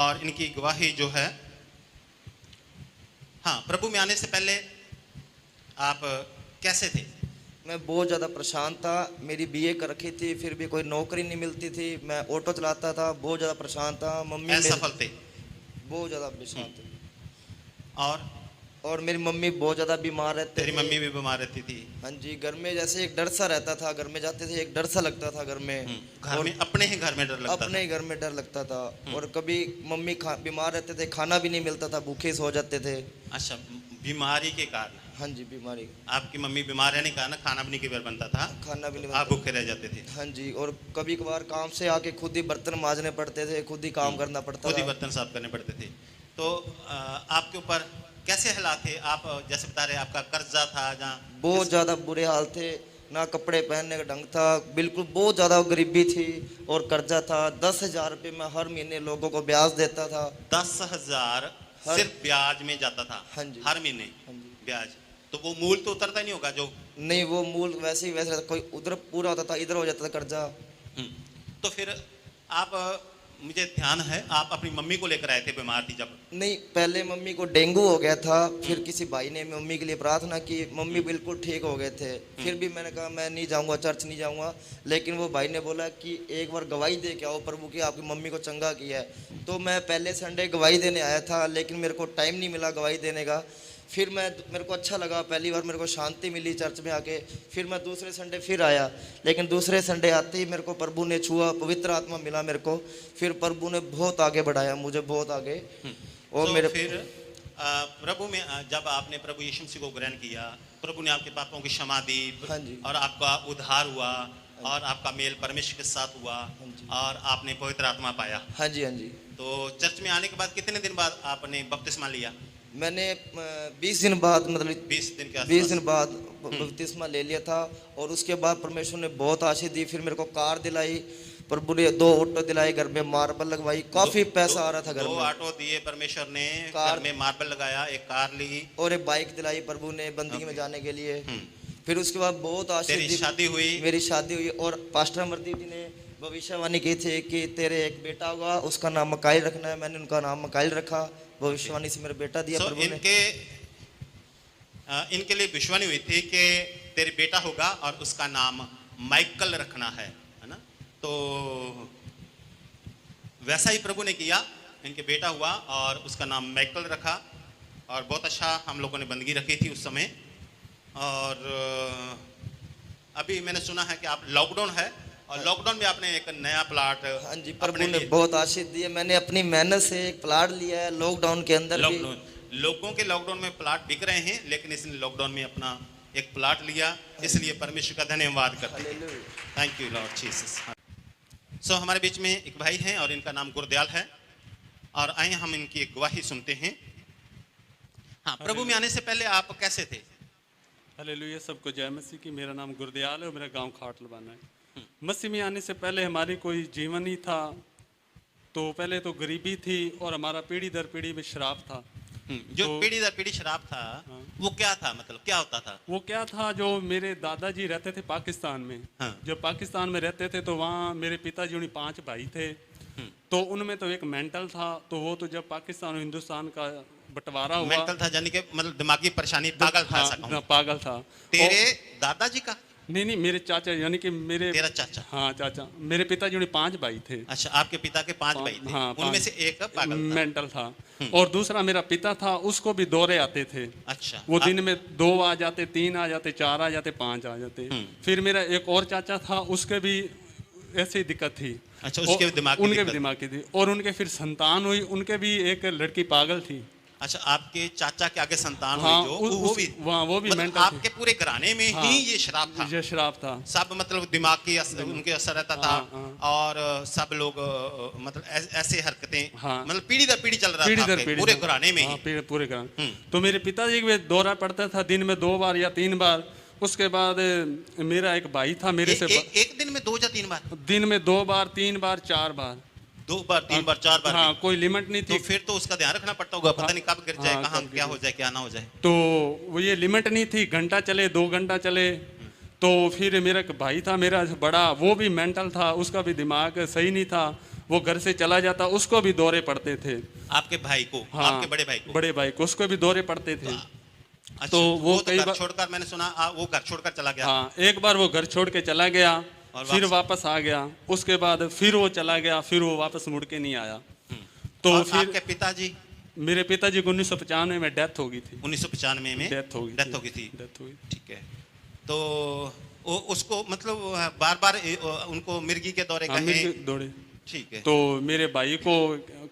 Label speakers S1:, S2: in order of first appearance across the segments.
S1: और इनकी गवाही जो है। हाँ, प्रभु में आने से पहले आप कैसे थे?
S2: मैं बहुत ज़्यादा परेशान था। मेरी बीए कर रखी थी, फिर भी कोई नौकरी नहीं मिलती थी। मैं ऑटो चलाता था, बहुत ज़्यादा परेशान था। मम्मी
S1: असफल थे?
S2: बहुत ज़्यादा परेशान थे। और मेरी मम्मी बहुत ज़्यादा बीमार रहते
S1: तेरी
S2: थे।
S1: मम्मी भी बीमार रहती थी?
S2: हाँ जी, घर में जैसे एक डर सा रहता था। घर में जाते थे एक डर सा लगता था घर में।
S1: घर में अपने ही घर में डर लगता
S2: अपने ही घर में डर लगता था। और कभी मम्मी बीमार रहते थे, खाना भी नहीं मिलता था, भूखे सो जाते थे।
S1: अच्छा, बीमारी के कारण?
S2: हाँ जी, बीमारी।
S1: आपकी मम्मी बीमार रहने के कारण खाना भी नहीं कई बार बनता था,
S2: खाना भी नहीं
S1: आप
S2: बनता।
S1: भूखे रह जाते थे?
S2: हाँ जी, और कभी कभार काम से आके खुद ही बर्तन मांजने पड़ते थे, खुद ही काम करना पड़ता
S1: खुद ही
S2: था।
S1: बर्तन साफ करने पड़ते थे। तो आपके ऊपर कैसे हालात थे? आप जैसे बता रहे आपका कर्जा था, जहाँ
S2: बहुत ज़्यादा बुरे हाल थे। ना कपड़े पहनने का ढंग था, बिल्कुल बहुत ज़्यादा गरीबी थी। और कर्जा था 10,000 रुपये मैं हर महीने लोगों को ब्याज देता था।
S1: 10,000 सिर्फ ब्याज में जाता था?
S2: हाँ जी,
S1: हर महीने?
S2: हाँ जी।
S1: ब्याज तो वो मूल तो उतरता नहीं होगा जो?
S2: नहीं, वो मूल वैसे ही वैसे रहता, कोई उधर पूरा होता था, इधर हो जाता था कर्जा।
S1: तो फिर आप मुझे ध्यान है आप अपनी मम्मी को लेकर आए थे, बीमार थी जब?
S2: नहीं, पहले मम्मी को डेंगू हो गया था। फिर किसी भाई ने मम्मी के लिए प्रार्थना की, मम्मी बिल्कुल ठीक हो गए थे। फिर भी मैंने कहा मैं नहीं जाऊंगा, चर्च नहीं जाऊंगा। लेकिन वो भाई ने बोला कि एक बार गवाही दे के आओ प्रभु की, आपकी मम्मी को चंगा किया है। तो मैं पहले संडे गवाही देने आया था, लेकिन मेरे को टाइम नहीं मिला गवाही देने का। फिर मेरे को अच्छा लगा, पहली बार मेरे को शांति मिली चर्च में आके। फिर मैं दूसरे संडे फिर आया, लेकिन दूसरे संडे आते ही मेरे को प्रभु ने छुआ, पवित्र आत्मा मिला मेरे को। फिर प्रभु ने बहुत आगे बढ़ाया मुझे, बहुत आगे। और
S1: तो
S2: मेरे
S1: फिर प्रभु में जब आपने प्रभु यीशु मसीह को ग्रहण किया, प्रभु ने आपके पापों की क्षमा दी।
S2: हाँ जी।
S1: और आपका उद्धार हुआ, और आपका मेल परमेश्वर के साथ हुआ, और आपने पवित्र आत्मा पाया।
S2: हाँ जी, हाँ जी।
S1: तो चर्च में आने के बाद कितने दिन बाद आपने बपतिस्मा लिया?
S2: मैंने 20 दिन बाद, मतलब 20 दिन बाद बपतिस्मा ले लिया था। और उसके बाद परमेश्वर ने बहुत आशीष दी। फिर मेरे को कार दिलाई, प्रभु ने 2 ऑटो दिलाए, घर में मार्बल लगवाई, काफी पैसा आ रहा था घर में।
S1: 2 ऑटो दिए परमेश्वर ने,
S2: कार
S1: घर में मार्बल लगाया, एक कार ली,
S2: और एक बाइक दिलाई प्रभु ने बंदगी में जाने के लिए। फिर उसके बाद बहुत आशीष दी।
S1: शादी हुई?
S2: मेरी शादी हुई। और पास्टर अमरदीप जी ने भविष्यवाणी की थी कि तेरे एक बेटा होगा, उसका नाम मकाइल रखना है। मैंने उनका नाम मकाइल रखा। भविष्यवाणी से मेरा बेटा दिया प्रभु ने।
S1: इनके लिए भविष्यवाणी हुई थी कि तेरे बेटा होगा और उसका नाम माइकल रखना है ना? तो वैसा ही प्रभु ने किया, इनके बेटा हुआ और उसका नाम माइकल रखा। और बहुत अच्छा हम लोगों ने बंदगी रखी थी उस समय। और अभी मैंने सुना है कि आप लॉकडाउन है, और लॉकडाउन में आपने एक नया प्लाट।
S2: हाँ जी, प्रभु ने बहुत आशीष दी है। मैंने अपनी मेहनत से एक प्लाट लिया है लॉकडाउन के अंदर भी।
S1: लोगों के लॉकडाउन में प्लाट बिक रहे हैं, लेकिन इसने लॉकडाउन में अपना एक प्लाट लिया, इसलिए परमेश्वर का धन्यवाद करते हैं। Thank you Lord Jesus. So हमारे बीच में एक भाई हैं और इनका नाम गुरदयाल है, और आइए हम इनकी एक गवाही सुनते हैं। हाँ, प्रभु में आने से पहले आप कैसे थे?
S3: हालेलुया, सबको जय मसीह की। मेरा नाम गुरदयाल है और मेरा गांव खाट लबाना है। मसीह में आने से पहले हमारी कोई जीवन नहीं था। तो पहले तो गरीबी थी और हमारा पीढ़ी दर पीढ़ी में शराब था।
S1: जो पीढ़ी दर पीढ़ी शराब था, वो क्या था? मतलब क्या होता था?
S3: वो क्या था, जो मेरे दादाजी रहते थे पाकिस्तान में। जब पाकिस्तान में रहते थे तो वहाँ मेरे पिताजी उन्हीं 5 भाई थे। तो उनमें तो एक मेंटल था। तो वो तो जब पाकिस्तान और हिंदुस्तान का बंटवारा हुआ,
S1: मेंटल था यानी कि मतलब दिमागी परेशानी, पागल था।
S3: हाँ, पागल था।
S1: तेरे दादाजी का?
S3: नहीं, मेरे चाचा, यानी कि मेरे,
S1: तेरा चाचा?
S3: हाँ, चाचा। मेरे पिताजी उन्हें 5 भाई थे।
S1: अच्छा, आपके पिता के 5 भाई थे।
S3: हाँ,
S1: उनमें से एक पागल था,
S3: मेंटल था। और दूसरा मेरा पिता था, उसको भी दौरे आते थे।
S1: अच्छा,
S3: वो दिन में 2 आ जाते, 3 आ जाते, 4 आ जाते, 5 आ जाते। फिर मेरा एक और चाचा था, उसके भी ऐसी दिक्कत थी।
S1: अच्छा, उसके भी
S3: दिमाग की थी। और उनके फिर संतान हुई, उनके भी एक लड़की पागल थी।
S1: अच्छा, आपके चाचा के आगे संतान
S3: हाँ,
S1: हुई, वो भी
S3: मतलब
S1: मेंटल आपके पूरे घराने में ही ये शराब था?
S3: ये शराब था
S1: सब, मतलब दिमाग की उनके असर रहता था। और सब लोग मतलब ऐसे हरकतें, मतलब पीढ़ी दर पीढ़ी चल रहा था पूरे घराने में ही।
S3: पूरे घराने। तो मेरे पिताजी के दौरा पड़ता था दिन में 2 बार या 3 बार। उसके बाद मेरा एक भाई था मेरे से।
S1: एक दिन में 2 या 3 बार?
S3: दिन में 2 बार, 3 बार, 4 बार।
S1: 2 बार, 3 बार, 4 बार?
S3: हाँ, कोई लिमिट नहीं थी।
S1: तो फिर तो उसका ध्यान रखना पड़ता होगा, पता नहीं कब गिर जाए, कहाँ क्या हो जाए, क्या ना हो जाए।
S3: तो वो ये लिमिट नहीं थी, घंटा चले, 2 घंटा चले। तो फिर मेरा एक भाई था मेरा बड़ा, वो भी मेंटल था, उसका भी दिमाग सही नहीं था। वो घर से चला जाता, उसको भी दौरे पड़ते थे।
S1: आपके भाई को?
S3: हाँ,
S1: आपके बड़े भाई को?
S3: बड़े भाई को, उसको भी दौरे पड़ते थे।
S1: अच्छा,
S3: तो वो
S1: तो
S3: कई
S1: घर
S3: बार
S1: छोड़कर, मैंने सुना वो घर छोड़कर चला गया।
S3: हाँ, एक बार वो घर छोड़ के चला गया,
S1: और
S3: फिर वापस आ गया, उसके बाद फिर वो चला गया, फिर वो वापस मुड़ के नहीं आया। तो
S1: और
S3: फिर
S1: आपके पिताजी?
S3: मेरे पिताजी को 1995 में डेथ हो गई थी।
S1: 1995 में
S3: डेथ हो गई
S1: थी।
S3: डेथ हुई।
S1: ठीक है। तो उसको मतलब बार बार उनको मिर्गी के दौरे
S3: हाँ,
S1: कहे?
S3: दौड़े।
S1: ठीक है।
S3: तो मेरे भाई को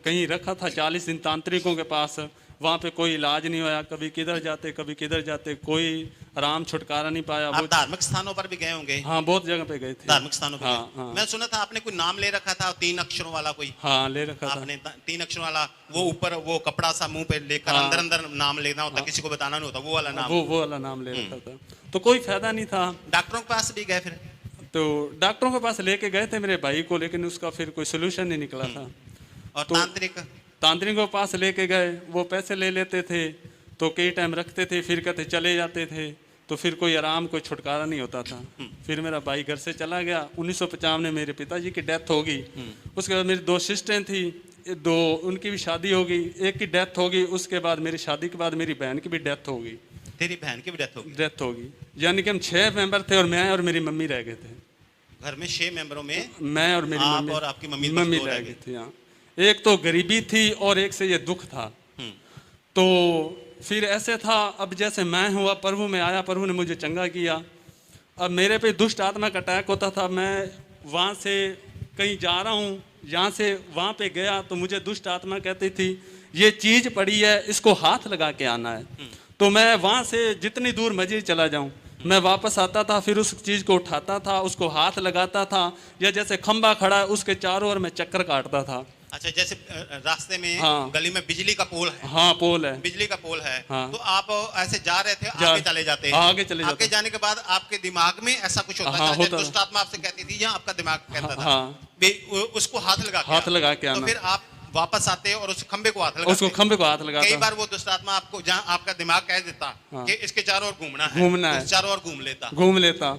S3: कहीं रखा था 40 दिन तांत्रिकों के पास, वहाँ पे कोई इलाज नहीं होया, कभी किधर जाते कभी किधर जाते, कोई आराम छुटकारा नहीं पाया।
S1: आप धार्मिक स्थानों पर भी गए होंगे?
S3: हाँ, बहुत जगह पे गए थे।
S1: धार्मिक स्थानों पे?
S3: हाँ, हाँ।
S1: मैं सुना था आपने कोई नाम ले रखा था 3 अक्षरों वाला कोई?
S3: हाँ, ले रखा था
S1: आपने 3 अक्षरों वाला, वो ऊपर वो कपड़ा सा मुंह पे लेकर
S3: हाँ।
S1: अंदर अंदर नाम लेना होता, किसी को बताना नहीं होता, वो वाला नाम?
S3: वो वाला नाम ले रखा था। तो कोई फायदा नहीं था।
S1: डॉक्टरों के पास भी गए फिर?
S3: तो डॉक्टरों के पास लेके गए थे मेरे भाई को, लेकिन उसका फिर कोई सोल्यूशन नहीं निकला था।
S1: और
S3: तो तांत्रिकों के पास लेके गए, वो पैसे ले लेते थे, तो कई टाइम रखते थे, फिर कहते चले जाते थे, तो फिर कोई आराम, कोई छुटकारा नहीं होता था। फिर मेरा भाई घर से चला गया। 1995 में मेरे पिताजी की डेथ हो गई। उसके बाद मेरी 2 सिस्टरें थी, 2 उनकी भी शादी हो गई, एक की डेथ हो गई। उसके बाद मेरी शादी के बाद मेरी बहन की भी डेथ हो गई।
S1: तेरी बहन की भी डेथ हो गई?
S3: डेथ हो गई, यानी कि हम 6 मेंबर थे और मैं और मेरी मम्मी रह गए थे।
S1: घर में 6 मेंबरों में
S3: मैं और मेरी
S1: आप
S3: मम्मी
S1: और आपकी मम्मी
S3: रह गई थी। हाँ, एक तो गरीबी थी और एक से ये दुख था। तो फिर ऐसे था, अब जैसे मैं हुआ, प्रभु में आया, प्रभु ने मुझे चंगा किया। अब मेरे पे दुष्ट आत्मा का अटैक होता था। मैं वहाँ से कहीं जा रहा हूँ, यहाँ से वहाँ पे गया तो मुझे दुष्ट आत्मा कहती थी ये चीज़ पड़ी है, इसको हाथ लगा के आना है। तो मैं वहाँ से जितनी दूर मर्जी चला जाऊँ, मैं वापस आता था, फिर उस चीज़ को उठाता था, उसको हाथ लगाता था, या जैसे खंबा खड़ा है उसके चारों ओर मैं चक्कर काटता था।
S1: अच्छा, जैसे रास्ते में,
S3: हाँ,
S1: गली में बिजली का पोल है?
S3: हाँ, पोल है,
S1: बिजली का पोल है।
S3: हाँ,
S1: तो आप ऐसे जा रहे थे, आगे चले जाते हैं?
S3: आगे चले जाते।
S1: आगे जाने के बाद आपके दिमाग में ऐसा कुछ होता
S3: हाँ,
S1: था, दुष्ट आत्मा आपसे कहती थी, या आपका दिमाग कहता था
S3: हाँ,
S1: उसको हाथ लगा के आना। तो फिर आप वापस आते और उस खंबे को हाथ लगाते?
S3: उसको खंबे को हाथ लगाता।
S1: कई बार वो दुष्ट आत्मा आपको, जहाँ आपका दिमाग कह देता कि इसके चारों ओर घूमना है, चारों ओर घूम लेता।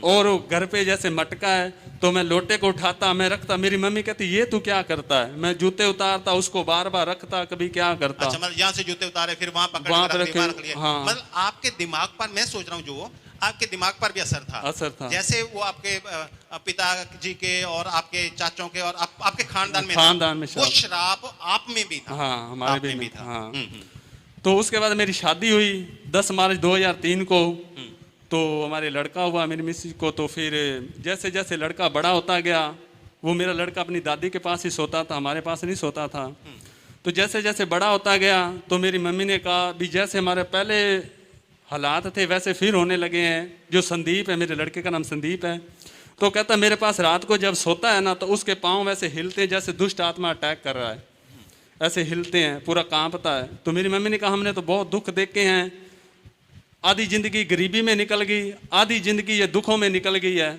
S1: और घर पे जैसे मटका है तो मैं लोटे को उठाता, मैं रखता, मेरी मम्मी कहती ये तू क्या करता है, मैं जूते उतारता, उसको बार बार रखता, कभी क्या करता। अच्छा, मतलब यहाँ से जूते उतारे, फिर वहाँ पकड़ रख लिए।
S3: हाँ।
S1: मतलब आपके दिमाग पर, मैं सोच रहा हूँ, जो आपके दिमाग पर भी असर था। जैसे वो आपके पिताजी के और आपके चाचों के और आपके खानदान में वो श्राप आप में भी था।
S3: हाँ, हमारे भी था। हाँ। तो उसके बाद मेरी शादी हुई 10 मार्च 2003 को। तो हमारे लड़का हुआ मेरी मिसेज को। तो फिर जैसे जैसे लड़का बड़ा होता गया, वो मेरा लड़का अपनी दादी के पास ही सोता था, हमारे पास नहीं सोता था। तो जैसे जैसे बड़ा होता गया तो मेरी मम्मी ने कहा भी जैसे हमारे पहले हालात थे वैसे फिर होने लगे हैं। जो संदीप है, मेरे लड़के का नाम संदीप है, तो कहता मेरे पास रात को जब सोता है ना तो उसके पाँव वैसे हिलते हैं जैसे दुष्ट आत्मा अटैक कर रहा है, ऐसे हिलते हैं, पूरा कांपता है। तो मेरी मम्मी ने कहा हमने तो बहुत दुख देखे हैं, आधी जिंदगी गरीबी में निकल गई, आधी जिंदगी ये दुखों में निकल गई है,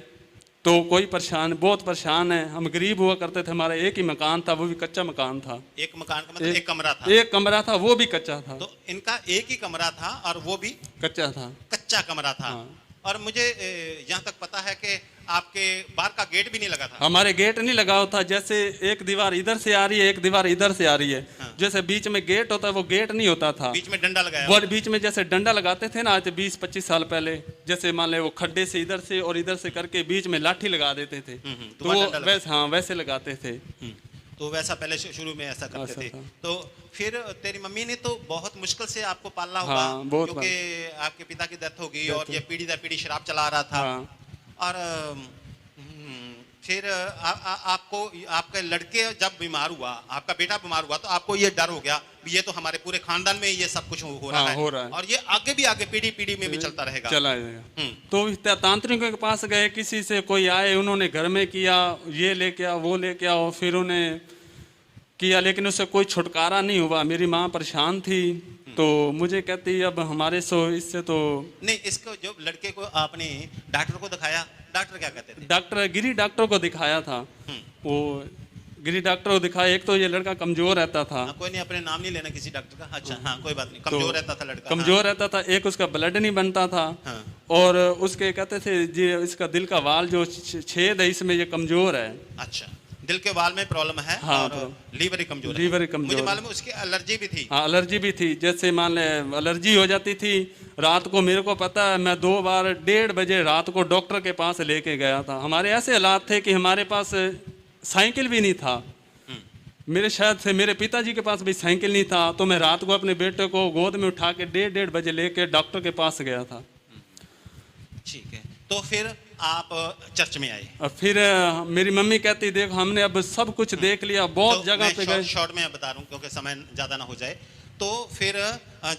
S3: तो कोई बहुत परेशान है। हम गरीब हुआ करते थे, हमारा एक ही मकान था, वो भी कच्चा मकान था।
S1: एक मकान का मतलब एक कमरा था?
S3: एक कमरा था, वो भी कच्चा था।
S1: तो इनका एक ही कमरा था और वो भी
S3: कच्चा था,
S1: कच्चा कमरा था।
S3: हाँ।
S1: और मुझे यहाँ तक पता है कि आपके बाहर का गेट भी नहीं लगा था?
S3: हमारे गेट नहीं लगा होता, जैसे एक दीवार इधर से आ रही है, एक दीवार इधर से आ रही है। हाँ। जैसे बीच में गेट होता है वो गेट नहीं होता था,
S1: बीच में डंडा लगाया।
S3: वो बीच में जैसे डंडा लगाते थे ना आज 20-25 साल पहले, जैसे मान ले वो खड्डे से इधर से और इधर से करके बीच में लाठी लगा देते थे। तो वो वैसे लगाते थे।
S1: तो वैसा पहले शुरू में ऐसा करते थे। तो फिर तेरी मम्मी ने तो बहुत मुश्किल से आपको पालना होगा।
S3: हाँ,
S1: क्योंकि आपके पिता की डेथ हो गई और ये पीढ़ी दर पीढ़ी शराब चला रहा था।
S3: हाँ।
S1: और फिर आपको, आपके लड़के जब बीमार हुआ, आपका बेटा बीमार हुआ, तो आपको ये डर हो गया ये तो हमारे पूरे खानदान में ये सब कुछ हो रहा है और ये आगे भी आगे पीढ़ी में भी चलता रहेगा, चला जाएगा।
S3: तो तांत्रिकों के पास गए, किसी से कोई आए, उन्होंने घर में किया, ये लेके आओ वो लेके आओ, फिर उन्हें किया, लेकिन उससे कोई छुटकारा नहीं हुआ। मेरी माँ परेशान थी, तो मुझे कहती अब हमारे इससे तो
S1: नहीं। इसको जो लड़के को आपने डॉक्टर को दिखाया, डॉक्टर क्या कहते थे?
S3: डॉक्टर गिरी डॉक्टर को दिखाया था। वो गिरी डॉक्टर को दिखाया। एक तो ये लड़का कमजोर रहता था।
S1: कोई नहीं, अपने नाम नहीं लेना किसी डॉक्टर का। अच्छा, हाँ, कोई बात नहीं। कमजोर रहता था लड़का,
S3: कमजोर रहता था। एक उसका ब्लड नहीं बनता था। और उसके कहते थे जी इसका दिल का वाल जो छेद है इसमें ये कमजोर है।
S1: अच्छा। दिल के वाल में प्रॉब्लम है
S3: हाँ,
S1: और लीवर ही कमजोर है।
S3: लीवर ही कमजोर
S1: मुझे
S3: है।
S1: मालूम है उसकी एलर्जी भी थी।
S3: हाँ, एलर्जी भी थी। जैसे मान ले एलर्जी हो जाती थी रात को, मेरे को पता है मैं 2 बार 1:30 बजे रात को डॉक्टर के पास लेके गया था। हमारे ऐसे हालात थे कि हमारे पास साइकिल भी नहीं था। मेरे शायद से मेरे पिताजी के पास भी साइकिल नहीं था, तो मैं रात को अपने बेटे को गोद में उठा के 1:30 बजे लेके डॉक्टर के पास गया था।
S1: ठीक है, तो फिर आप चर्च में आए।
S3: और फिर मेरी मम्मी कहती देखो हमने अब सब कुछ देख लिया, बहुत
S1: तो
S3: जगह पे गए।
S1: शॉर्ट में बता रहा हूँ क्योंकि समय ज़्यादा ना हो जाए। तो फिर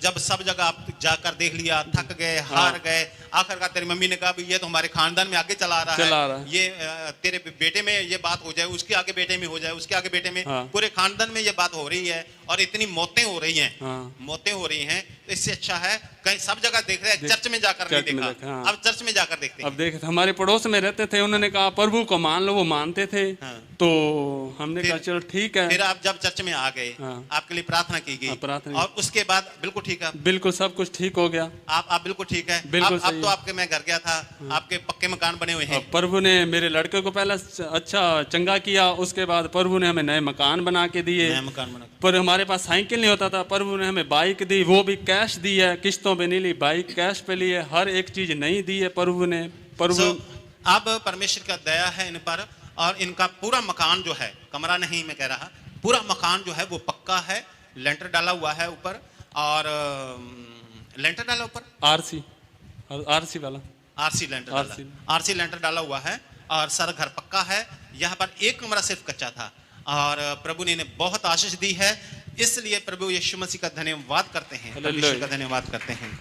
S1: जब सब जगह आप जाकर देख लिया, थक गए, हार गए, आखिरकार तेरी मम्मी ने कहा भी ये तो हमारे खानदान में आगे चला रहा है, ये तेरे बेटे में ये बात हो जाए, उसके आगे बेटे में हो जाए, उसके आगे बेटे में, पूरे खानदान में ये बात हो रही है और इतनी मौतें हो रही हैं, मौतें हो रही हैं, तो इससे अच्छा है कहीं सब जगह देख रहे हैं, चर्च में जाकर नहीं देखा। अब चर्च में जाकर देखते हैं।
S3: अब देख हमारे पड़ोस में रहते थे, उन्होंने कहा प्रभु को मान लो, वो मानते थे। तो हमने कहा चलो ठीक है।
S1: फिर आप जब चर्च में आ गए, आपके लिए प्रार्थना की गई और उसके बाद बिल्कुल ठीक है,
S3: बिल्कुल सब कुछ ठीक हो गया।
S1: आप बिल्कुल ठीक है।
S3: बिल्कुल
S1: अब तो आपके मैं घर गया था, आपके पक्के मकान बने हुए हैं।
S3: प्रभु ने मेरे लड़के को पहले अच्छा चंगा किया, उसके बाद प्रभु ने हमें नए मकान बना के दिए। पर हमारे पास साइकिल नहीं होता था, प्रभु ने हमें बाइक दी, वो भी कैश दी है, किस्तों पे नहीं ली, बाइक कैश पे ली है, हर एक चीज नहीं दी है प्रभु ने। प्रभु
S1: अब परमेश्वर का दया है इन पर, और इनका पूरा मकान जो है, कमरा नहीं मैं कह रहा, पूरा मकान जो है वो पक्का है, लेंटर डाला हुआ है ऊपर, और लेंटर डाला ऊपर आरसी वाला, आरसी लेंटर डाला हुआ है और सारा घर पक्का है। यहाँ पर एक कमरा सिर्फ कच्चा था और प्रभु ने इन्हें बहुत आशीष दी है, इसलिए प्रभु यीशु मसीह का धन्यवाद करते हैं, परमेश्वर का धन्यवाद करते हैं।